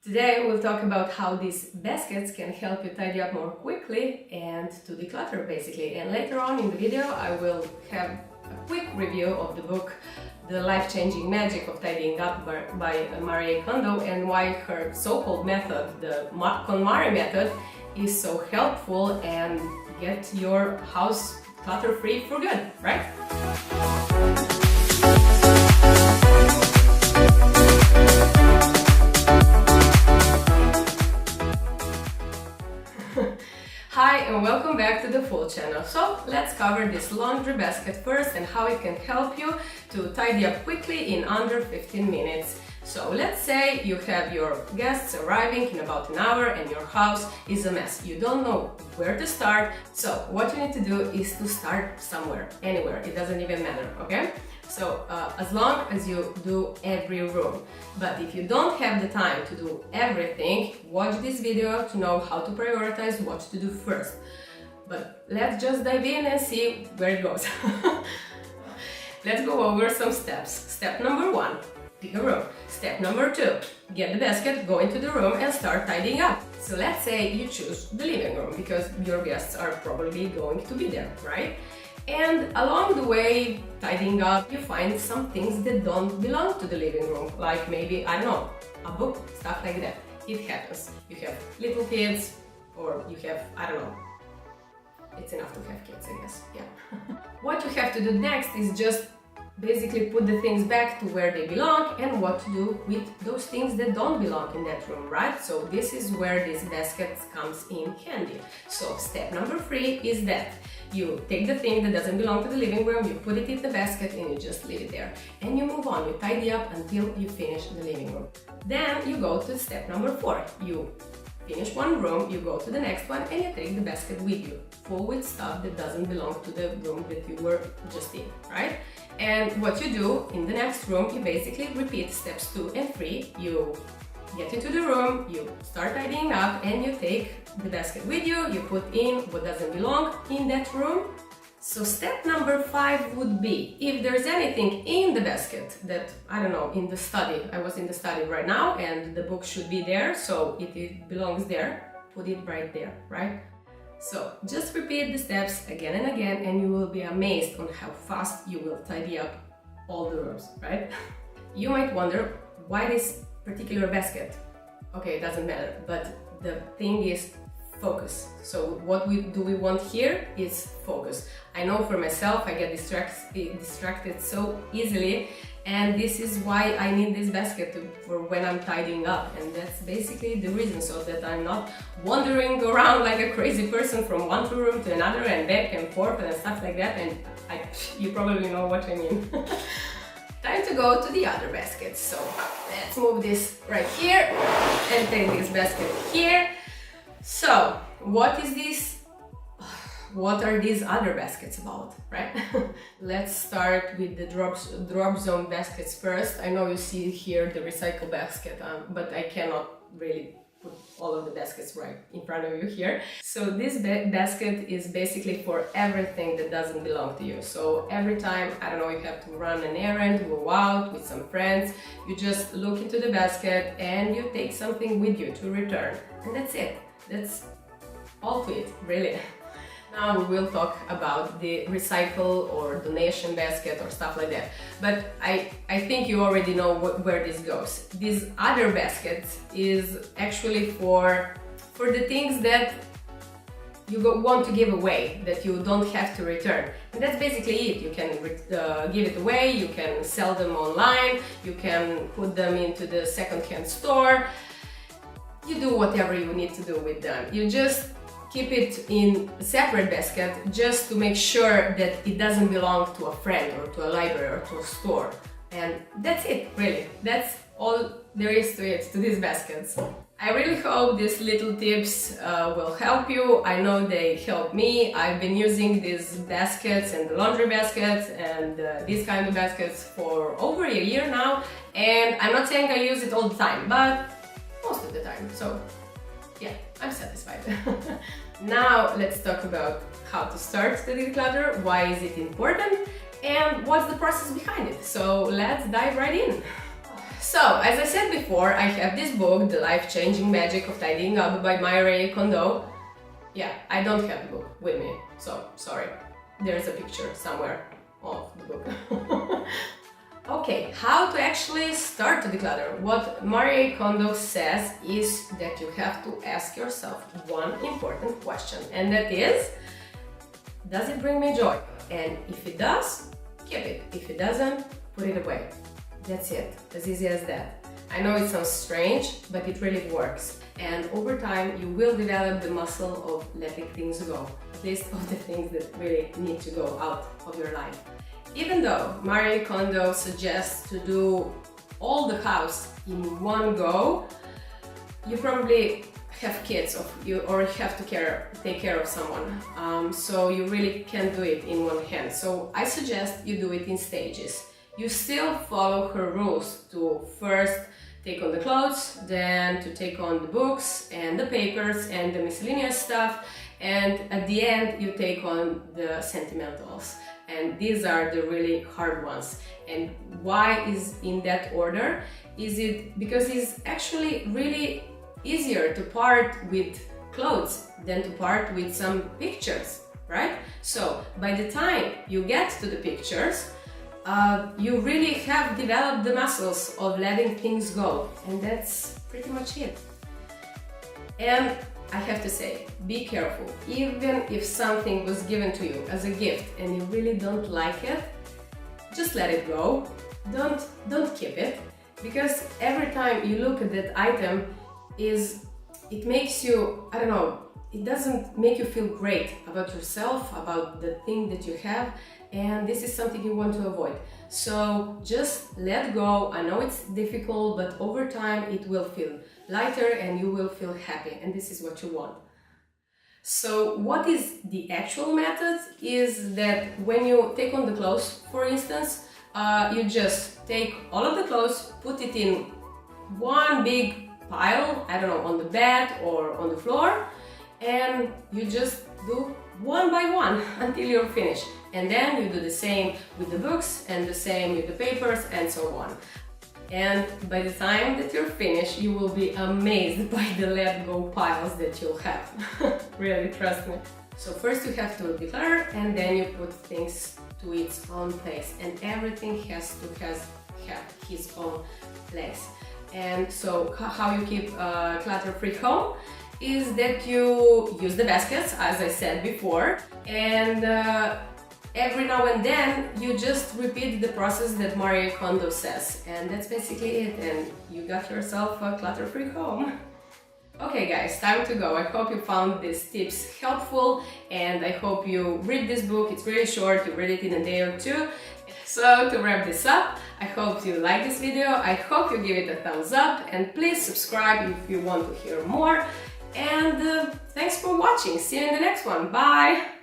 Today we'll talk about how these baskets can help you tidy up more quickly and to declutter basically. And later on in the video I will have a quick review of the book The Life-Changing Magic of Tidying Up by Marie Kondo and why her so-called method, the KONMARI method, is so helpful and get your house clutter-free for good, right? Hi and welcome back to the F.O.O.L channel. So let's cover this laundry basket first and how it can help you to tidy up quickly in under 15 minutes. So let's say you have your guests arriving in about an hour and your house is a mess. You don't know where to start. So what you need to do is to start somewhere, anywhere. It doesn't even matter, okay? So as long as you do every room. But if you don't have the time to do everything, watch this video to know how to prioritize what to do first. But let's just dive in and see where it goes. Let's go over some steps. Step number 1, pick a room. Step number 2, get the basket, go into the room and start tidying up. So let's say you choose the living room because your guests are probably going to be there, right? And along the way, tidying up, you find some things that don't belong to the living room, like maybe, I don't know, a book, stuff like that. It happens. You have little kids, or you have, I don't know, it's enough to have kids, I guess, yeah. What you have to do next is just basically put the things back to where they belong and what to do with those things that don't belong in that room, right? So this is where this basket comes in handy. So step number 3 is that you take the thing that doesn't belong to the living room, you put it in the basket and you just leave it there. And you move on, you tidy up until you finish the living room. Then you go to step number 4. You finish one room, you go to the next one and you take the basket with you, full with stuff that doesn't belong to the room that you were just in, right? And what you do in the next room, you basically repeat steps 2 and 3. You get into the room, you start tidying up and you take the basket with you, you put in what doesn't belong in that room. So step number 5 would be, if there's anything in the basket that, I don't know, in the study, I was in the study right now and the book should be there, so it belongs there, put it right there, right? So just repeat the steps again and again and you will be amazed on how fast you will tidy up all the rooms, right? You might wonder, why this particular basket? Okay, it doesn't matter, but the thing is focus. So what do we want here is focus. I know for myself I get distracted so easily, and this is why I need this basket for when I'm tidying up, and that's basically the reason, so that I'm not wandering around like a crazy person from one room to another and back and forth and stuff like that, and you probably know what I mean. Time to go to the other baskets. So let's move this right here and take this basket here. So what is this? What are these other baskets about, right? Let's start with the drop zone baskets first. I know you see here the recycle basket, but I cannot really put all of the baskets right in front of you here. So this basket is basically for everything that doesn't belong to you. So every time, I don't know, you have to run an errand, go out with some friends, you just look into the basket and you take something with you to return. And that's it. That's all to it, really. Now we will talk about the recycle or donation basket or stuff like that. But I think you already know where this goes. These other baskets is actually for the things that you want to give away, that you don't have to return. And that's basically it. You can give it away, you can sell them online, you can put them into the second-hand store. You do whatever you need to do with them. You just keep it in a separate basket just to make sure that it doesn't belong to a friend or to a library or to a store. And that's it, really. That's all there is to it, to these baskets. I really hope these little tips will help you. I know they help me. I've been using these baskets and the laundry baskets and these kind of baskets for over a year now. And I'm not saying I use it all the time, but most of the time. So yeah, I'm satisfied. Now let's talk about how to start the declutter, why is it important, and what's the process behind it. So let's dive right in. So, as I said before, I have this book, The Life-Changing Magic of Tidying Up by Marie Kondo. Yeah, I don't have the book with me, so sorry. There's a picture somewhere of the book. Okay, how to actually start to declutter? What Marie Kondo says is that you have to ask yourself one important question, and that is, does it bring me joy? And if it does, keep it. If it doesn't, put it away. That's it, as easy as that. I know it sounds strange, but it really works. And over time, you will develop the muscle of letting things go, at least of the things that really need to go out of your life. Even though Marie Kondo suggests to do all the house in one go, you probably have kids or have to take care of someone, so you really can't do it in one hand. So I suggest you do it in stages. You still follow her rules to first take on the clothes, then to take on the books and the papers and the miscellaneous stuff, and at the end you take on the sentimentals. And these are the really hard ones. And why is in that order? Is it because it's actually really easier to part with clothes than to part with some pictures, right? So by the time you get to the pictures, you really have developed the muscles of letting things go, and that's pretty much it. And I have to say, be careful. Even if something was given to you as a gift and you really don't like it, just let it go. Don't keep it, because every time you look at that item, it makes you, I don't know, it doesn't make you feel great about yourself, about the thing that you have, and this is something you want to avoid. So just let go. I know it's difficult, but over time it will feel lighter and you will feel happy, and this is what you want. So what is the actual method is that when you take on the clothes, for instance, you just take all of the clothes, put it in one big pile, I don't know, on the bed or on the floor, and you just do one by one until you're finished. And then you do the same with the books and the same with the papers and so on. And by the time that you're finished, you will be amazed by the let go piles that you'll have. Really, trust me. So first you have to declutter, and then you put things to its own place, and everything has to have his own place. And so how you keep a clutter-free home is that you use the baskets, as I said before, and every now and then you just repeat the process that Marie Kondo says, and that's basically it, and you got yourself a clutter-free home. Okay guys, time to go. I hope you found these tips helpful, and I hope you read this book. It's really short, you read it in a day or two. So to wrap this up, I hope you like this video, I hope you give it a thumbs up, and please subscribe if you want to hear more. And thanks for watching. See you in the next one. Bye!